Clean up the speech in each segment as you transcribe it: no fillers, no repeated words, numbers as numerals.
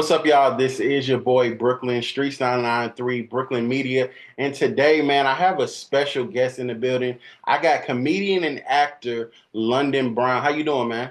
What's up, y'all? This is your boy Brooklyn Streets 993 Brooklyn Media, and today, man, I have a special guest in the building. I got comedian and actor London Brown. How you doing, man?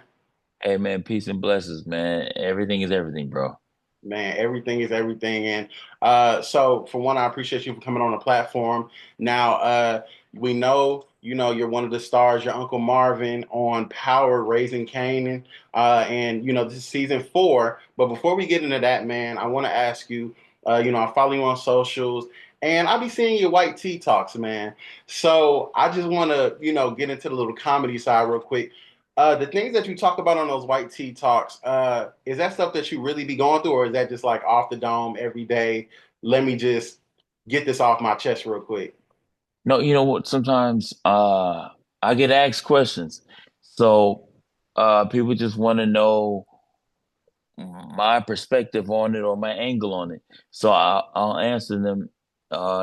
Hey man, peace and blessings, man. Everything is everything, bro. Man, everything is everything, and so for one, I appreciate you for coming on the platform. Now, we know you're one of the stars. Your Uncle Marvin on Power, Raising Kanan, and this is season 4. But before we get into that, man, I want to ask you. I follow you on socials, and I be seeing your white tea talks, man. So I just want to get into the little comedy side real quick. The things that you talk about on those white tea talks, is that stuff that you really be going through, or is that just like off the dome every day? Let me just get this off my chest real quick. No, you know what? Sometimes I get asked questions. So people just want to know my perspective on it or my angle on it. So I'll answer them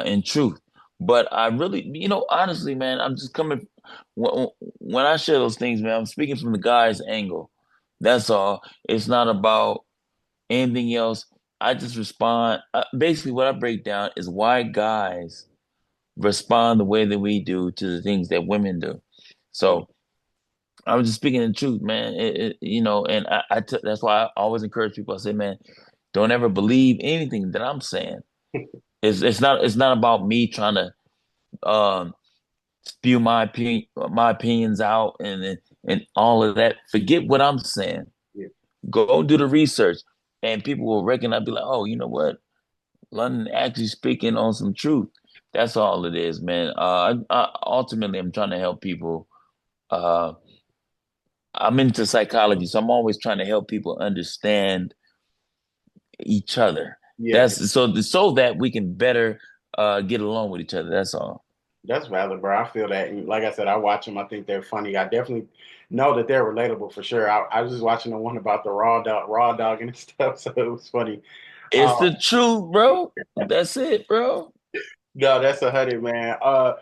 in truth. But I really, honestly, man, I'm just coming when I share those things, man, I'm speaking from the guy's angle. That's all. It's not about anything else. I just respond. Basically, what I break down is why guys respond the way that we do to the things that women do. So I'm just speaking the truth, man. And that's why I always encourage people. I say, man, don't ever believe anything that I'm saying. It's not about me trying to um, spew my opinions out and all of that. Forget what I'm saying. Yeah, Go do the research, and people will recognize. Be like, oh, you know what? London actually speaking on some truth. That's all it is, man. Ultimately, I'm trying to help people. Uh, I'm into psychology, so I'm always trying to help people understand each other. yeah, That's so that we can better get along with each other. That's all. that's valid, bro. I feel that. And like I said, I watch them. I think they're funny. I definitely know that they're relatable for sure. I was just watching the one about the raw dog and stuff, so it was funny. Uh, It's the truth, bro. That's it, bro. no, that's 100, man.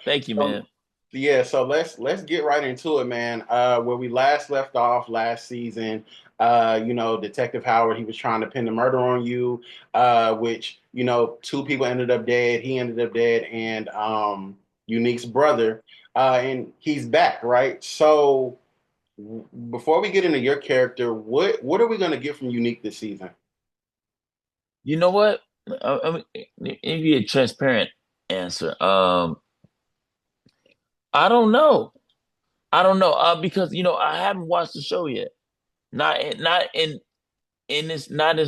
Thank you, So man. Yeah, so let's get right into it, man. Where we last left off last season, Detective Howard, he was trying to pin the murder on you, which, two people ended up dead. He ended up dead, and Unique's brother, and he's back, right? So before we get into your character, what are we gonna get from Unique this season? You know what? I mean, if you a transparent answer, I don't know. I don't know. Because I haven't watched the show yet. Not in its not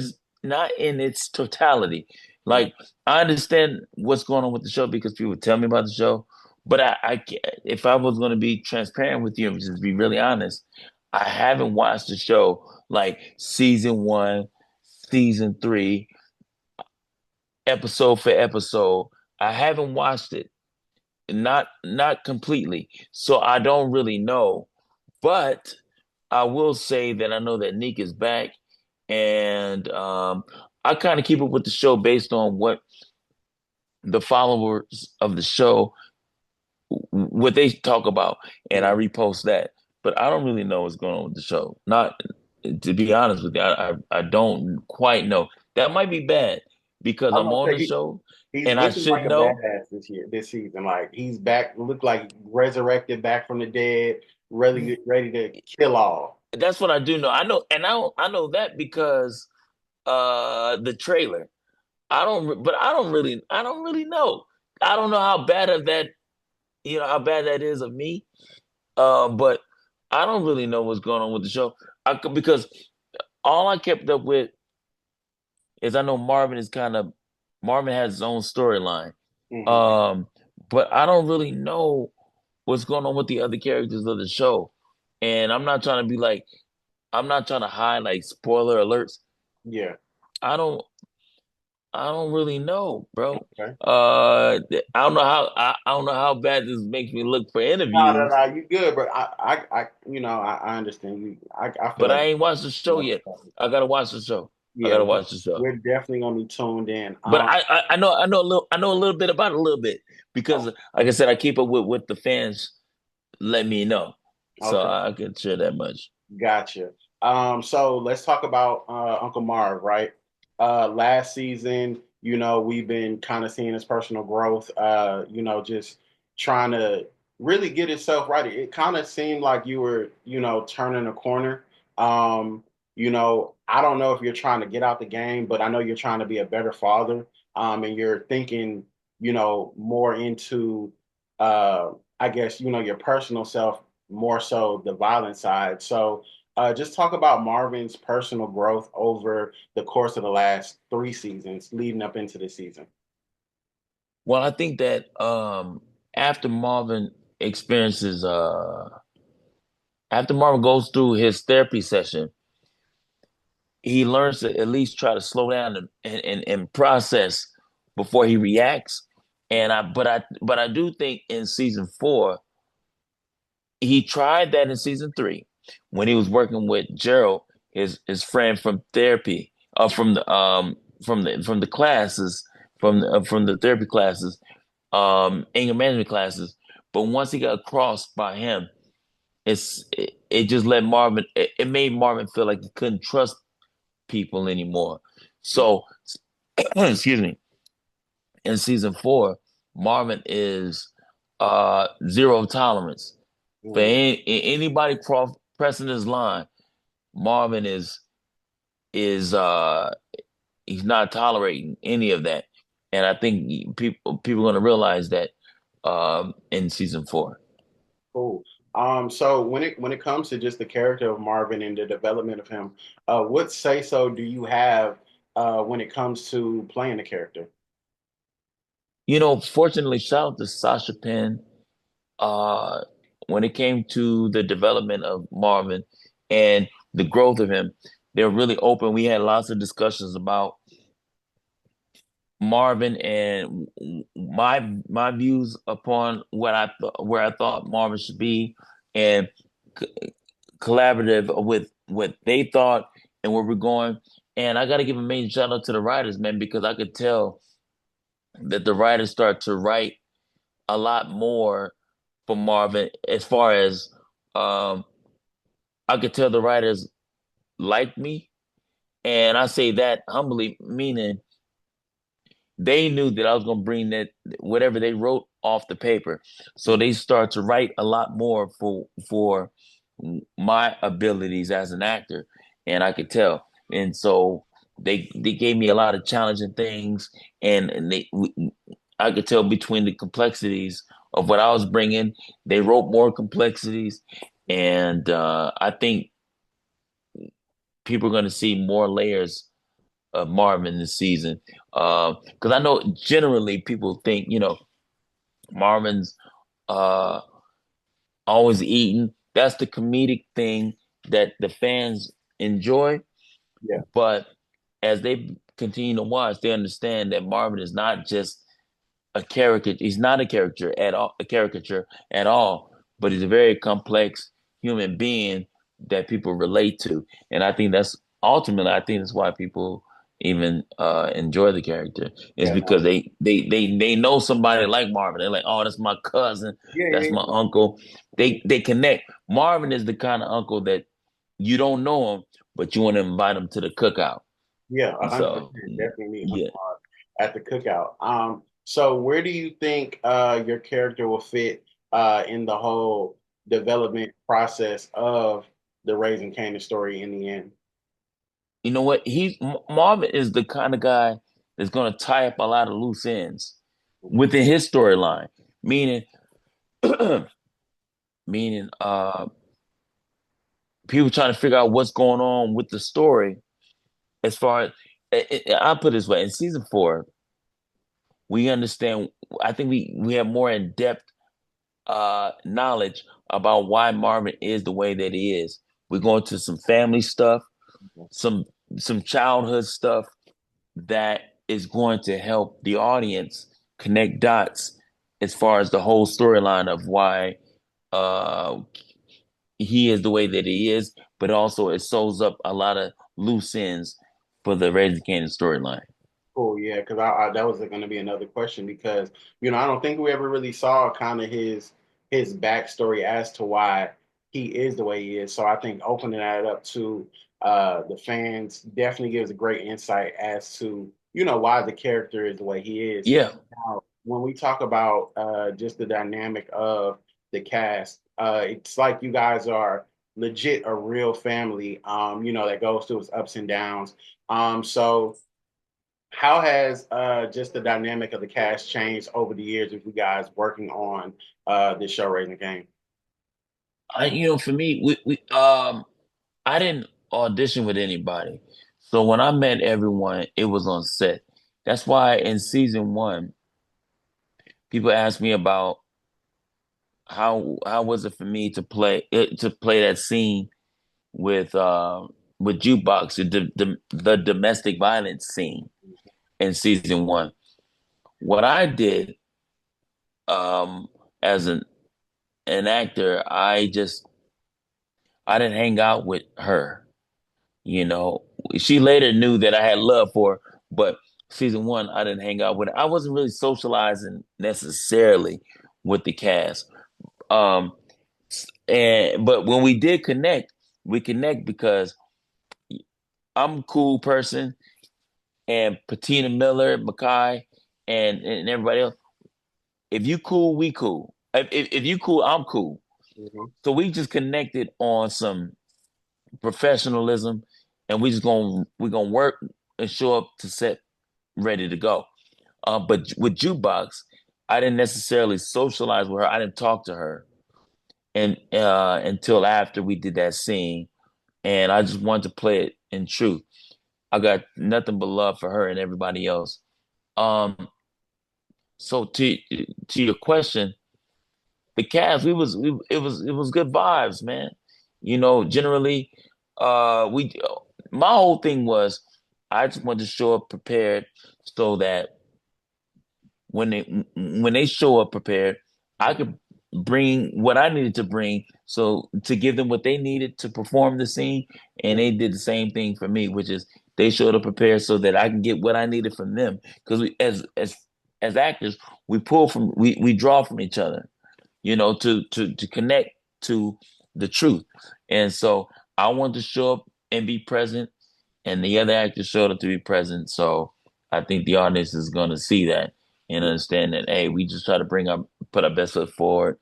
in its totality. Right. Like I understand what's going on with the show because people tell me about the show, but if I was going to be transparent with you and just be really honest, I haven't watched the show like season one, season three, episode for episode. I haven't watched it, not completely, so I don't really know. But I will say that I know that Neek is back, and I kind of keep up with the show based on what the followers of the show what they talk about, and I Yeah. repost that. But I don't really know what's going on with the show. Not to be honest with you, I don't quite know. That might be bad because I'm I'm gonna on say the show he's and I looking like should a know. badass this season. Like he's back, looked like resurrected back from the dead, ready to kill all. That's what I do know. I know, and I know that because the trailer. But I don't really know. I don't know how bad of that, how bad that is of me. But I don't really know what's going on with the show. Because all I kept up with is I know Marvin has his own storyline. Hmm. Um, but I don't really know what's going on with the other characters of the show. And I'm not trying to hide like spoiler alerts. Yeah. I don't I don't really know, bro. Okay. I don't know how bad this makes me look for No, no, interviews, no. You good, but I understand you. I feel but I like ain't watched the show yet. I gotta watch the show. I yeah, gotta watch the show. we're definitely gonna be tuned in. But I know a little bit about it, a little bit because Oh, like I said, I keep up with what the fans let me know, so okay, I can share that much. gotcha. So let's talk about Uncle Marv, right? Last season, we've been kind of seeing his personal growth, just trying to really get himself right. It kind of seemed like you were, turning a corner. I don't know if you're trying to get out the game, but I know you're trying to be a better father. And you're thinking, more into, uh, I guess, your personal self, more so the violent side. So, just talk about Marvin's personal growth over the course of the last 3 seasons leading up into the season. Well, I think that after Marvin experiences after Marvin goes through his therapy session, he learns to at least try to slow down and process before he reacts. And I do think in season 4, he tried that in season 3 when he was working with Gerald, his friend from therapy, from the classes, from the therapy classes, anger management classes. But once he got crossed by him, it just let Marvin. It made Marvin feel like he couldn't trust people anymore. So, excuse me. In season 4, Marvin is zero tolerance for Mm. anybody pressing his line. Marvin is he's not tolerating any of that, and I think people are going to realize that in season 4. Cool. So when it comes to just the character of Marvin and the development of him, what say so do you have when it comes to playing the character? Fortunately, shout out to Sasha Penn. Uh, when it came to the development of Marvin and the growth of him, they were really open. We had lots of discussions about Marvin and my views upon where I thought Marvin should be, and c- collaborative with what they thought and where we're going. And I got to give a major shout out to the writers, man, because I could tell that the writers start to write a lot more for Marvin as far as um, I could tell the writers like me. And I say that humbly, meaning they knew that I was going to bring that whatever they wrote off the paper. So they start to write a lot more for my abilities as an actor, and I could tell. And so they gave me a lot of challenging things, and I could tell between the complexities of what I was bringing, they wrote more complexities, and I think people are going to see more layers of Marvin this season. Because I know generally people think, Marvin's uh, always eating. That's the comedic thing that the fans enjoy. Yeah. But as they continue to watch, they understand that Marvin is not just a caricature. He's not a caricature at all, but he's a very complex human being that people relate to. And I think that's why people even enjoy the character is Yeah, no. because they know somebody like Marvin. They're like, oh, that's my cousin, Yeah, that's yeah, my yeah. uncle. They connect. Marvin is the kind of uncle that you don't know him, but you want to invite him to the cookout. Yeah, So 100%. Definitely meet yeah. at the cookout. So where do you think your character will fit in the whole development process of the Raising Kanan story in the end? You know what? Marvin is the kind of guy that's going to tie up a lot of loose ends within his storyline. Meaning, meaning, people trying to figure out what's going on with the story. As far as I'll put it this way: in season 4, we understand. I think we have more in depth knowledge about why Marvin is the way that he is. We're going to some family stuff, some some childhood stuff that is going to help the audience connect dots as far as the whole storyline of why uh, he is the way that he is, but also it sews up a lot of loose ends for the Raising Kanan storyline. Cool, yeah, because that was going to be another question because I don't think we ever really saw kind of his backstory as to why he is the way he is. So I think opening that up to The fans definitely gives a great insight as to why the character is the way he is. Yeah. Now, when we talk about just the dynamic of the cast, it's like you guys are legit a real family. That goes through its ups and downs. So how has just the dynamic of the cast changed over the years with you guys working on this show, Raising Game? For me, I didn't audition with anybody. So when I met everyone, it was on set. That's why in season one, people asked me about how was it for me to play that scene with jukebox, the domestic violence scene in season one. What I did as an actor, I didn't hang out with her. You know, she later knew that I had love for her, but season one, I didn't hang out with her. I wasn't really socializing necessarily with the cast. Um, but when we did connect, we connect because I'm a cool person, and Patina Miller, Makai, and everybody else. If you cool, we cool. If you cool, I'm cool. Mhm. So we just connected on some professionalism, and we're gonna work and show up to set ready to go. But with Jukebox, I didn't necessarily socialize with her. I didn't talk to her, and until after we did that scene, and I just wanted to play it in truth. I got nothing but love for her and everybody else. Um, so to your question, the cast, it was good vibes, man. Generally, we my whole thing was I just wanted to show up prepared so that when they show up prepared, I could bring what I needed to bring so to give them what they needed to perform the scene, and they did the same thing for me, which is they showed up prepared so that I can get what I needed from them. Because we as actors, we draw from each other, to connect to the truth. And so I wanted to show up and be present, and the other actors showed up to be present. So I think the audience is going to see that and understand that, hey, we just try to put our best foot forward,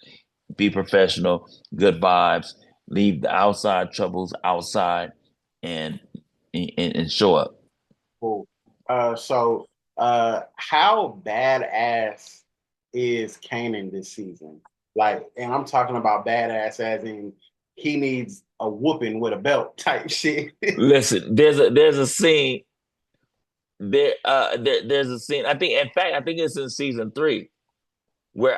be professional, good vibes, leave the outside troubles outside, and and show up. Cool. How badass is Kanan this season? Like, and I'm talking about badass as in he needs a whooping with a belt type shit. Listen, there's a scene there's a scene. I think, in fact, I think it's in season three where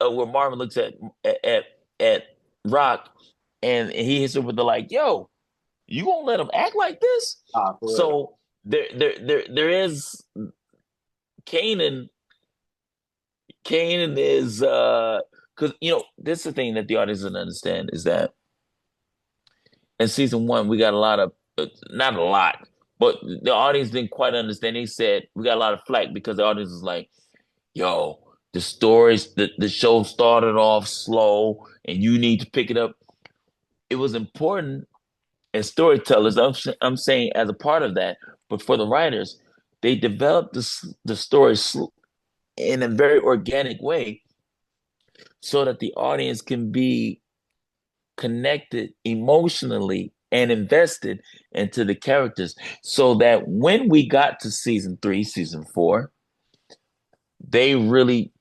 Marvin looks at at Rock, and he hits him with the like, "Yo, you gonna let him act like this?" For real. So there is Kanan. Kanan is because this is the thing that the audience doesn't understand is that in season one we got a lot of not a lot, but the audience didn't quite understand. They said we got a lot of flack because the audience is like, yo, the show started off slow and you need to pick it up. It was important as storytellers. I'm saying as a part of that, but for the writers, they developed the story in a very organic way so that the audience can be connected emotionally and invested into the characters so that when we got to season three, season four, they really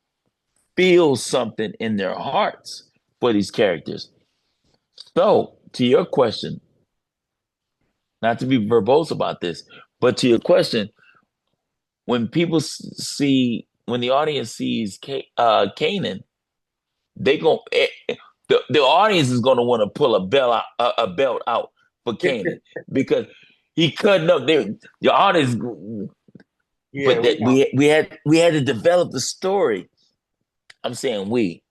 feel something in their hearts for these characters. So, to your question, not to be verbose about this, but to your question, when the audience sees Kanan, they gon' the audience is gonna want to pull a belt out for Kanan because he cutting up the audience, Yeah, but we that know. we had to develop the story. I'm saying we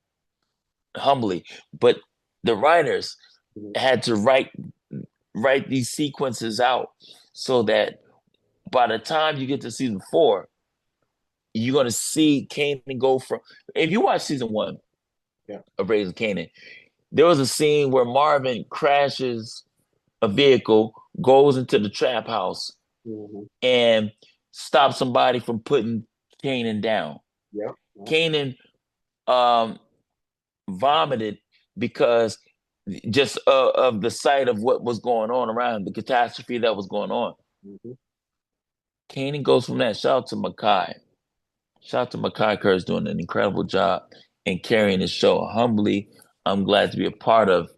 humbly, but the writers had to write these sequences out so that by the time you get to season four, you're gonna see Kanan go from. If you watch season one Yeah. of Raising Kanan, there was a scene where Marvin crashes a vehicle goes into the trap house Mm-hmm. and stops somebody from putting Kanan down. Yep. Yep. Kanan um, vomited because just of the sight of what was going on around the catastrophe that was going on. Mm-hmm. Kanan goes from that. Shout out to Makai. Shout out to Makai Kurt's doing an incredible job in carrying the show humbly. I'm glad to be a part of,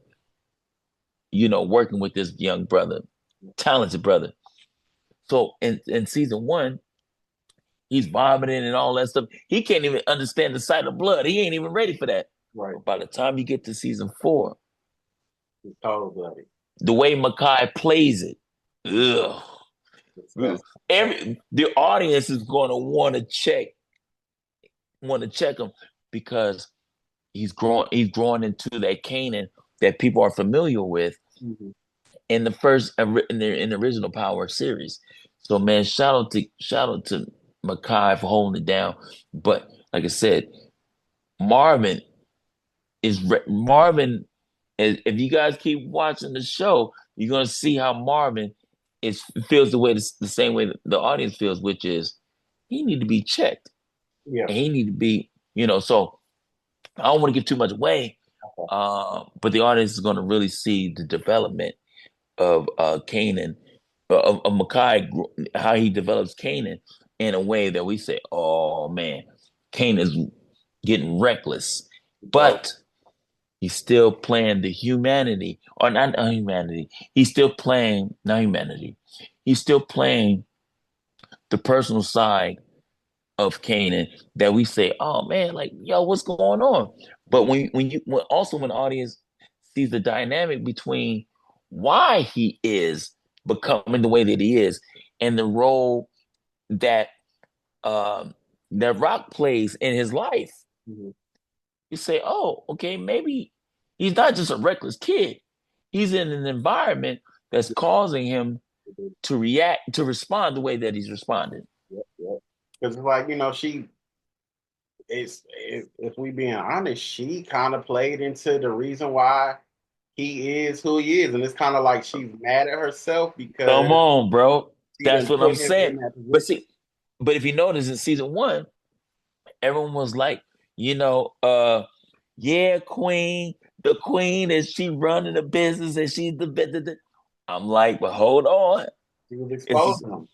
working with this young brother, talented brother. So in season one, he's vomiting and all that stuff. He can't even understand the sight of blood. He ain't even ready for that. Right. But by the time you get to season four, It's cold blooded. the way Makai plays it, ugh. The audience is going to want to check him because he's growing into that Kanan that people are familiar with Mm-hmm. in the original Power series. So man, shout out to Makai for holding it down. But like I said, Marvin Marvin. If you guys keep watching the show, you're gonna see how Marvin feels the same way that the audience feels, which is he need to be checked Yeah. and he need to be, So I don't want to give too much away, Okay. but the audience is gonna really see the development of Kanan, of Makai, how he develops Kanan in a way that we say, oh man, Kanan's getting reckless, Bro. but he's still playing the humanity, or not humanity. He's still playing not humanity. He's still playing the personal side of Kanan that we say, oh man, like yo, what's going on? But when the audience sees the dynamic between why he is becoming the way that he is and the role that that Rock plays in his life, Mm-hmm. you say, oh, okay, maybe he's not just a reckless kid. He's in an environment that's causing him to respond the way that he's responding. Yep. Yep. Because like if we being honest, she kind of played into the reason why he is who he is, and it's kind of like she's mad at herself because Come on, bro. she That's didn't what I'm put him saying. in that But position. see, but if you notice in season one, everyone was like, yeah, queen, the queen, and she running the business and she's the. I'm like, but hold on. She was It's exposing him.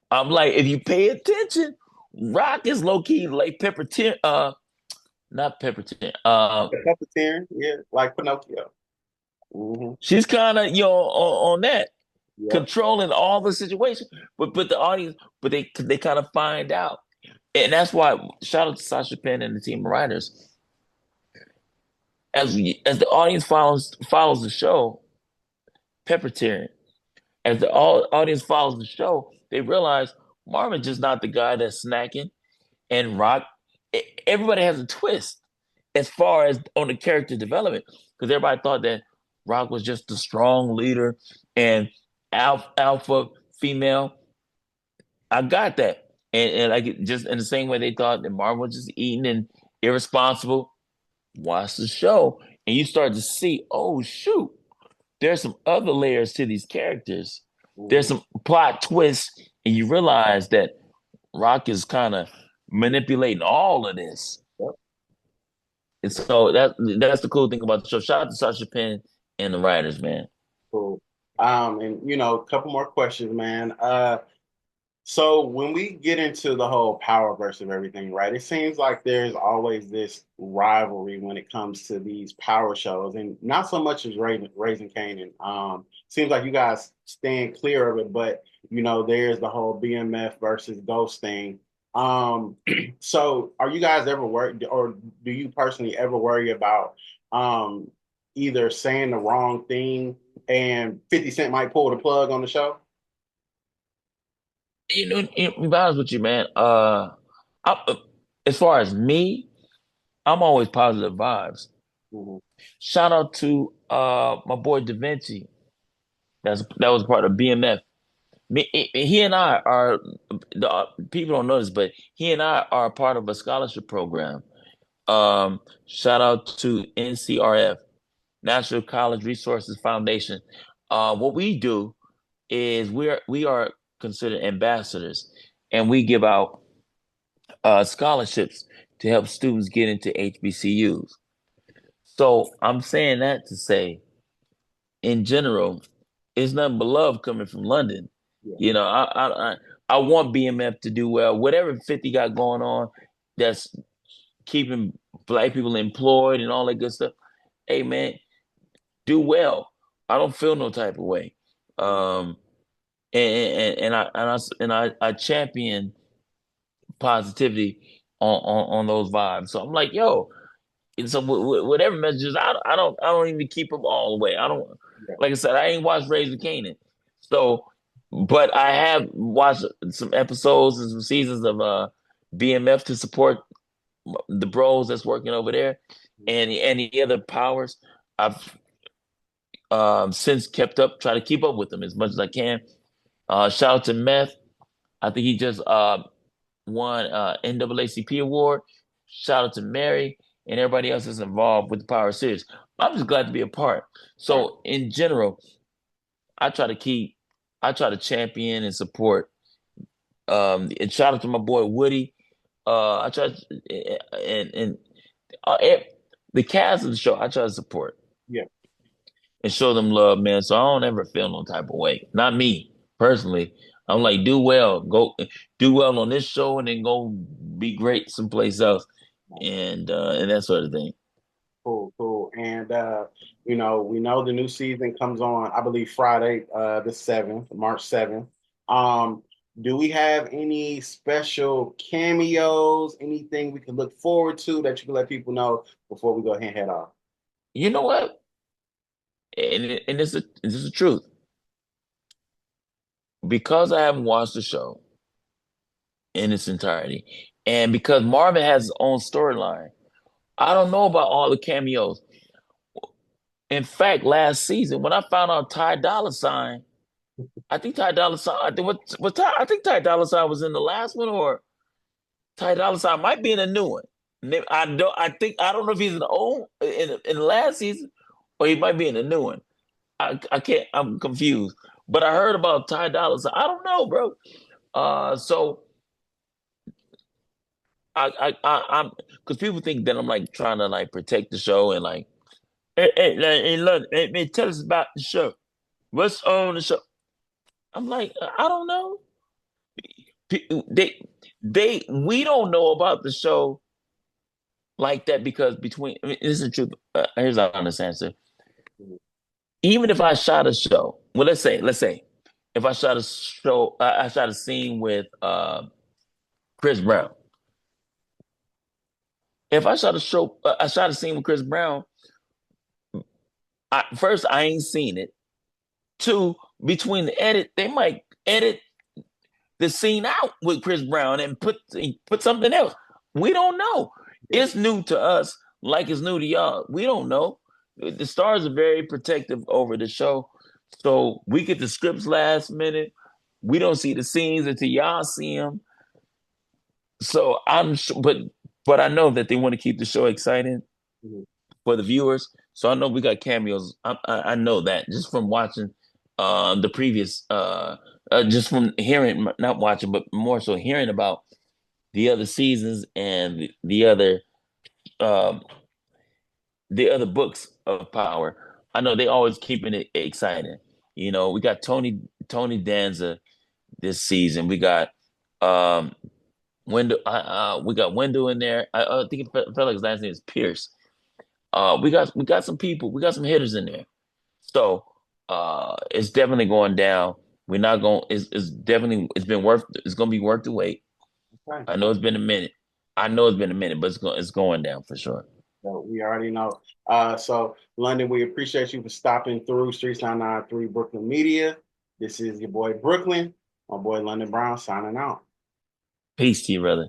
I'm like, if you pay attention, Rock is low key like Pepper Tin, not Pepper Tin. A puppeteer, yeah, like Pinocchio. Mm-hmm. She's kind of on that, Yep. controlling all the situation. But the audience, but they kind of find out, and that's why shout out to Sasha Penn and the team of writers. As the audience follows the show, Pepper Tin. As the audience follows the show, they realize Marvin's just not the guy that's snacking and Rock. Everybody has a twist as far as on the character development because everybody thought that Rock was just a strong leader and alpha female. I got that, and like just in the same way they thought that Marvin was just eating and irresponsible. Watch the show, and you start to see, oh shoot, there's some other layers to these characters. There's Mm-hmm. some plot twists, and you realize that Rock is kind of manipulating all of this. Yep. And so that's the cool thing about the show. Shout out to Sasha Penn and the writers, man. Cool. And a couple more questions, man. So when we get into the whole power versus everything, right? It seems like there's always this rivalry when it comes to these power shows, and not so much as Raising Kanan. Seems like you guys stand clear of it, but there's the whole BMF versus Ghost thing. Um, so are you guys ever worried, or do you personally ever worry about um either saying the wrong thing and 50 Cent might pull the plug on the show? To be honest with you, man. As far as me, I'm always positive vibes. Mhm. Shout out to my boy Da Vinci. That was part of BMF. He and I are people don't know this, but he and I are part of a scholarship program. Shout out to NCRF, National College Resources Foundation. What we do is we are considered ambassadors, and we give out scholarships to help students get into HBCUs. So I'm saying that to say, in general, it's nothing but love coming from London. Yeah. You know, I want BMF to do well. Whatever 50 got going on, that's keeping black people employed and all that good stuff. Hey man, do well. I don't feel no type of way. Um, and I champion positivity on those vibes. So I'm like, yo, and so whatever messages, I don't even keep them all the way. I don't, Yeah. like I said, I ain't watched Raising Kanan, so but I have watched some episodes and some seasons of BMF to support the bros that's working over there, and the other powers. I've since kept up, try to keep up with them as much as I can. Shout out to Meth. I think he just won NAACP award. Shout out to Mary and everybody else that's involved with the Power Series. I'm just glad to be a part. Right. So in general, I try to keep, I try to champion and support. And shout out to my boy Woody. I try to, and uh, eh, the cast of the show. I try to support Yeah. and show them love, man. So I don't ever feel no type of way. Not me personally. I'm like, do well, go do well on this show, and then go be great someplace else, and that sort of thing. Cool, cool. And we know the new season comes on, I believe Friday, the 7th, March 7th. Um, do we have any special cameos, anything we can look forward to that you can let people know before we go ahead and head off? You know what? And this is the truth. Because I haven't watched the show in its entirety, and because Marvin has his own storyline, I don't know about all the cameos. In fact, last season when I found out Ty Dolla Sign, I think Ty Dolla Sign, I think what Ty, I think Ty Dolla Sign was in the last one, or Ty Dolla Sign might be in a new one. I don't know if he's in the old in the last season, or he might be in a new one. I can't. I'm confused. But I heard about Ty Dolla Sign. I don't know, bro. So I'm because people think that I'm like trying to like protect the show and like, hey, look, hey, man, tell us about the show. What's on the show? I'm like, I don't know. They we don't know about the show like that because between, I mean, this is the truth. Here's the honest answer. Even if I shot a show, well, let's say, if I shot a show, I shot a scene with Chris Brown. If I shot a show, I shot a scene with Chris Brown. First, I ain't seen it. Two, between the edit, they might edit the scene out with Chris Brown and put something else. We don't know. It's new to us, like it's new to y'all. We don't know. The stars are very protective over the show, so we get the scripts last minute. We don't see the scenes until y'all see them. So I'm sure, but I know that they want to keep the show exciting Mhm. for the viewers. So I know we got cameos. I know that just from watching the previous just from hearing, not watching, but more so hearing about the other seasons and um the other books of Power. I know they always keeping it exciting. You know, we got Tony Danza this season. We got um we got Wendell in there. I think it felt like his last name is Pierce. We got some people, we got some hitters in there. So it's definitely going down. We're not going. It's definitely it's gonna be worth the wait. Okay. I know it's been a minute. I know it's been a minute, but it's going down for sure. So we already know. So London, we appreciate you for stopping through Streets 993 Brooklyn Media. This is your boy Brooklyn, my boy London Brown signing out. Peace to you, brother.